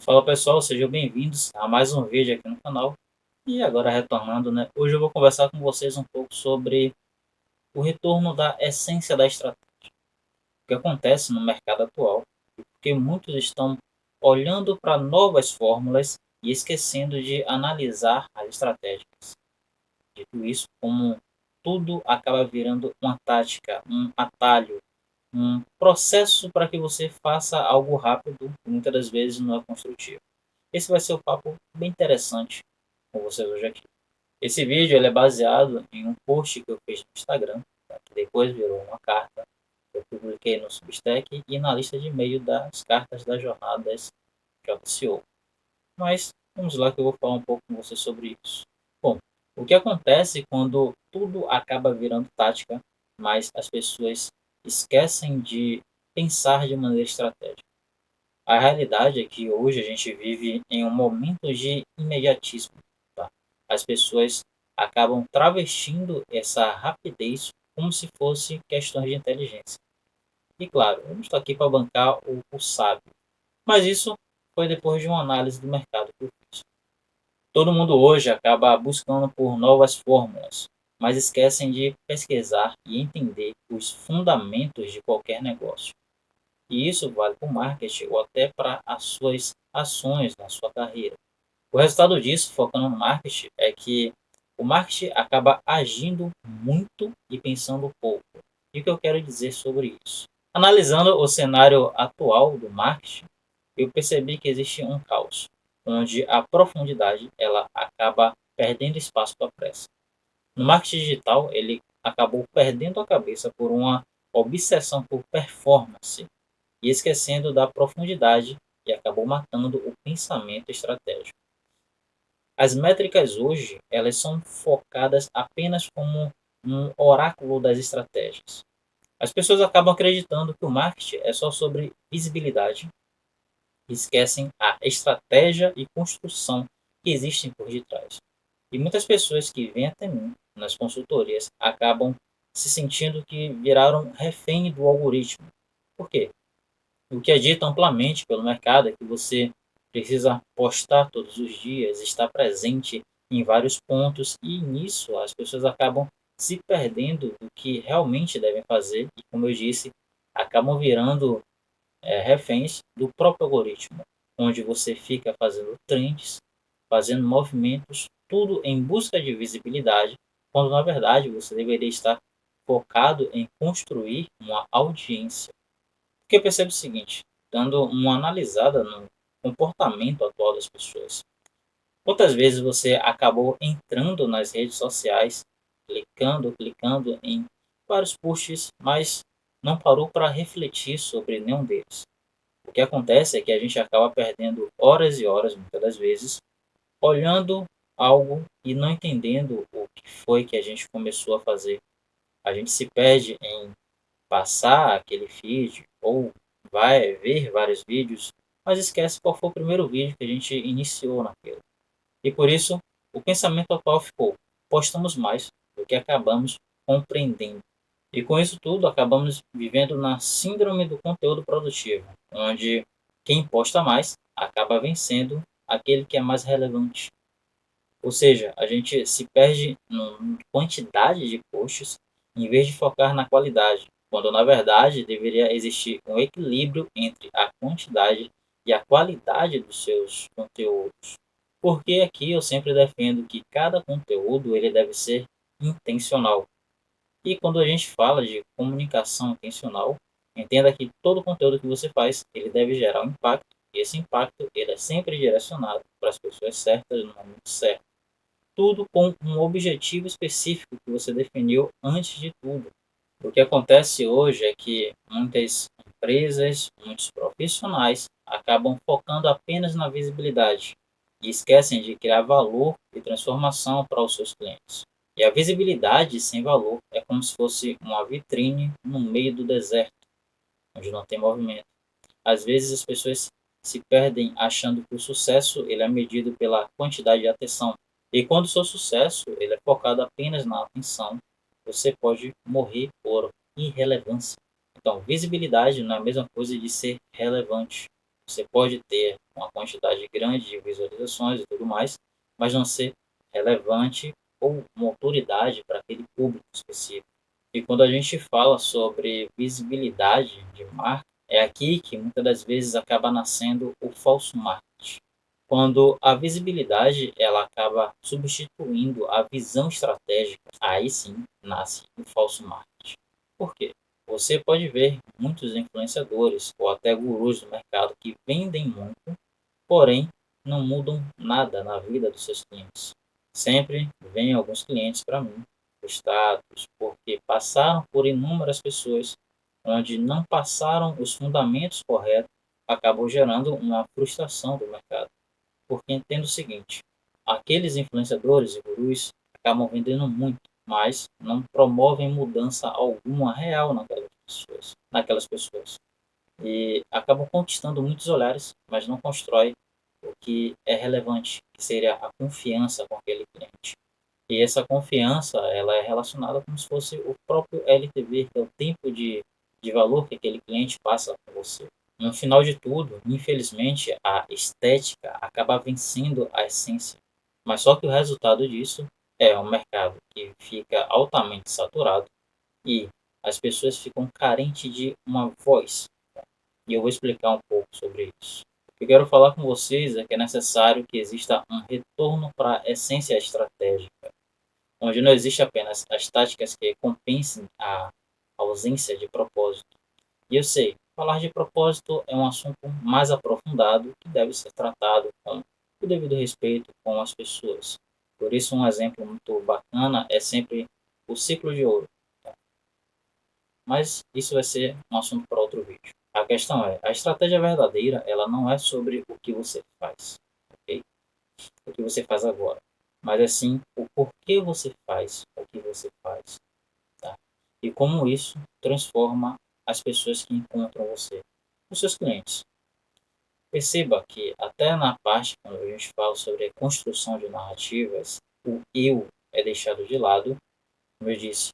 Fala pessoal, sejam bem-vindos a mais um vídeo aqui no canal. E agora retornando, né? Hoje eu vou conversar com vocês um pouco sobre o retorno da essência da estratégia. O que acontece no mercado atual, porque muitos estão olhando para novas fórmulas e esquecendo de analisar as estratégias. Dito isso, como tudo acaba virando uma tática, um atalho, um processo para que você faça algo rápido e muitas das vezes não é construtivo. Esse vai ser um papo bem interessante com vocês hoje aqui. Esse vídeo ele é baseado em um post que eu fiz no Instagram, tá? Que depois virou uma carta que eu publiquei no Substack e na lista de e-mail das cartas das jornadas JCO. Mas vamos lá que eu vou falar um pouco com você sobre isso. Bom, o que acontece quando tudo acaba virando tática, mas as pessoas esquecem de pensar de maneira estratégica? A realidade é que hoje a gente vive em um momento de imediatismo. Tá? As pessoas acabam travestindo essa rapidez como se fosse questões de inteligência. E claro, eu não estou aqui para bancar o sábio, mas isso foi depois de uma análise do mercado que eu fiz. Todo mundo hoje acaba buscando por novas fórmulas, mas esquecem de pesquisar e entender os fundamentos de qualquer negócio. E isso vale para o marketing ou até para as suas ações na sua carreira. O resultado disso, focando no marketing, é que o marketing acaba agindo muito e pensando pouco. E o que eu quero dizer sobre isso? Analisando o cenário atual do marketing, eu percebi que existe um caos, onde a profundidade ela acaba perdendo espaço para a pressa. No marketing digital, ele acabou perdendo a cabeça por uma obsessão por performance e esquecendo da profundidade e acabou matando o pensamento estratégico. As métricas hoje, elas são focadas apenas como um oráculo das estratégias. As pessoas acabam acreditando que o marketing é só sobre visibilidade, e esquecem a estratégia e construção que existem por detrás. E muitas pessoas que vêm até mim nas consultorias acabam se sentindo que viraram refém do algoritmo. Por quê? O que é dito amplamente pelo mercado é que você precisa postar todos os dias, estar presente em vários pontos e nisso as pessoas acabam se perdendo do que realmente devem fazer e, como eu disse, acabam virando reféns do próprio algoritmo, onde você fica fazendo trends, fazendo movimentos, tudo em busca de visibilidade, quando na verdade você deveria estar focado em construir uma audiência. Porque eu percebo o seguinte, dando uma analisada no comportamento atual das pessoas. Quantas vezes você acabou entrando nas redes sociais, clicando em vários posts, mas não parou para refletir sobre nenhum deles? O que acontece é que a gente acaba perdendo horas e horas, muitas das vezes, olhando algo e não entendendo o que foi que a gente começou a fazer. A gente se perde em passar aquele feed ou vai ver vários vídeos, mas esquece qual foi o primeiro vídeo que a gente iniciou naquilo. E por isso, o pensamento atual ficou: postamos mais do que acabamos compreendendo. E com isso tudo, acabamos vivendo na síndrome do conteúdo produtivo, onde quem posta mais acaba vencendo aquele que é mais relevante. Ou seja, a gente se perde na quantidade de posts em vez de focar na qualidade, quando na verdade deveria existir um equilíbrio entre a quantidade e a qualidade dos seus conteúdos. Porque aqui eu sempre defendo que cada conteúdo ele deve ser intencional. E quando a gente fala de comunicação intencional, entenda que todo conteúdo que você faz, ele deve gerar um impacto, e esse impacto ele é sempre direcionado para as pessoas certas no momento certo. Tudo com um objetivo específico que você definiu antes de tudo. O que acontece hoje é que muitas empresas, muitos profissionais acabam focando apenas na visibilidade e esquecem de criar valor e transformação para os seus clientes. E a visibilidade sem valor é como se fosse uma vitrine no meio do deserto, onde não tem movimento. Às vezes as pessoas se perdem achando que o sucesso ele é medido pela quantidade de atenção. E quando o seu sucesso ele é focado apenas na atenção, você pode morrer por irrelevância. Então, visibilidade não é a mesma coisa de ser relevante. Você pode ter uma quantidade grande de visualizações e tudo mais, mas não ser relevante ou uma autoridade para aquele público específico. E quando a gente fala sobre visibilidade de marca, é aqui que muitas das vezes acaba nascendo o falso marketing. Quando a visibilidade ela acaba substituindo a visão estratégica, aí sim nasce o falso marketing. Por quê? Você pode ver muitos influenciadores ou até gurus do mercado que vendem muito, porém não mudam nada na vida dos seus clientes. Sempre vêm alguns clientes para mim, frustrados, porque passaram por inúmeras pessoas onde não passaram os fundamentos corretos, acabou gerando uma frustração do mercado. Porque entendo o seguinte, aqueles influenciadores e gurus acabam vendendo muito, mas não promovem mudança alguma real naquelas pessoas. E acabam conquistando muitos olhares, mas não constrói o que é relevante, que seria a confiança com aquele cliente. E essa confiança, ela é relacionada como se fosse o próprio LTV, que é o tempo de valor que aquele cliente passa com você. No final de tudo, infelizmente, a estética acaba vencendo a essência. Mas só que o resultado disso é um mercado que fica altamente saturado e as pessoas ficam carentes de uma voz. E eu vou explicar um pouco sobre isso. O que eu quero falar com vocês é que é necessário que exista um retorno para a essência estratégica, onde não existe apenas as táticas que compensem a ausência de propósito. E eu sei, falar de propósito é um assunto mais aprofundado que deve ser tratado com o devido respeito com as pessoas. Por isso, um exemplo muito bacana é sempre o ciclo de ouro. Mas isso vai ser um assunto para outro vídeo. A questão é, a estratégia verdadeira, ela não é sobre o que você faz, ok? O que você faz agora, mas é sim o porquê você faz o que você faz, tá? E como isso transforma as pessoas que encontram você, os seus clientes. Perceba que até na parte quando a gente fala sobre a construção de narrativas, o eu é deixado de lado. Como eu disse,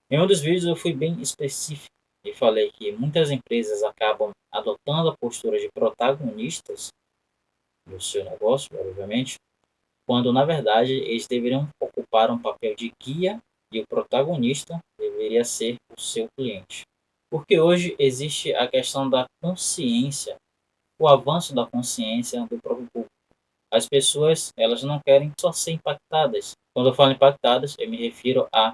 em um dos vídeos eu fui bem específico e falei que muitas empresas acabam adotando a postura de protagonistas do seu negócio, obviamente, quando na verdade eles deveriam ocupar um papel de guia e o protagonista deveria ser o seu cliente. Porque hoje existe a questão da consciência, o avanço da consciência do próprio público. As pessoas, elas não querem só ser impactadas. Quando eu falo impactadas, eu me refiro a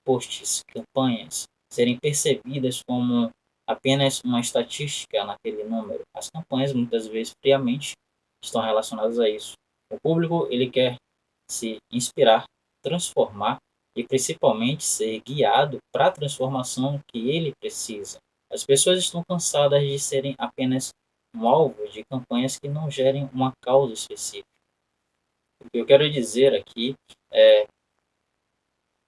posts, campanhas, serem percebidas como apenas uma estatística naquele número. As campanhas, muitas vezes, friamente, estão relacionadas a isso. O público, ele quer se inspirar, transformar e, principalmente, ser guiado para a transformação que ele precisa. As pessoas estão cansadas de serem apenas um alvo de campanhas que não gerem uma causa específica. O que eu quero dizer aqui é,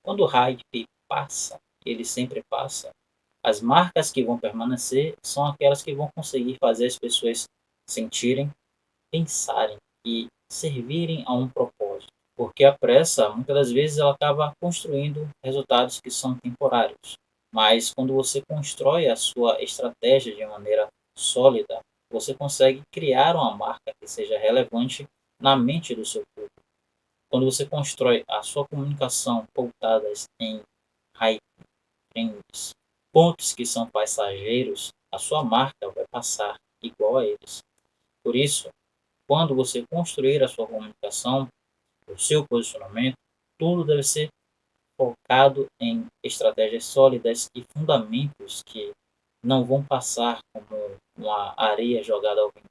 quando o hype passa, ele sempre passa, as marcas que vão permanecer são aquelas que vão conseguir fazer as pessoas sentirem, pensarem e servirem a um propósito. Porque a pressa, muitas das vezes, ela acaba construindo resultados que são temporários. Mas quando você constrói a sua estratégia de maneira sólida, você consegue criar uma marca que seja relevante na mente do seu público. Quando você constrói a sua comunicação pautada em hype, trends, pontos que são passageiros, a sua marca vai passar igual a eles. Por isso, quando você construir a sua comunicação, o seu posicionamento, tudo deve ser focado em estratégias sólidas e fundamentos que não vão passar como uma areia jogada ao vento.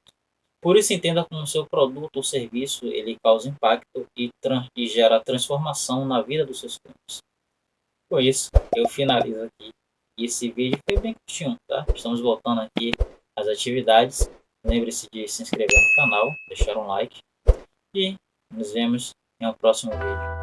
Por isso, entenda como o seu produto ou serviço ele causa impacto e gera transformação na vida dos seus clientes. Com isso, eu finalizo aqui. E esse vídeo foi bem curtinho, tá? Estamos voltando aqui às atividades. Lembre-se de se inscrever no canal, deixar um like e nos vemos em um próximo vídeo.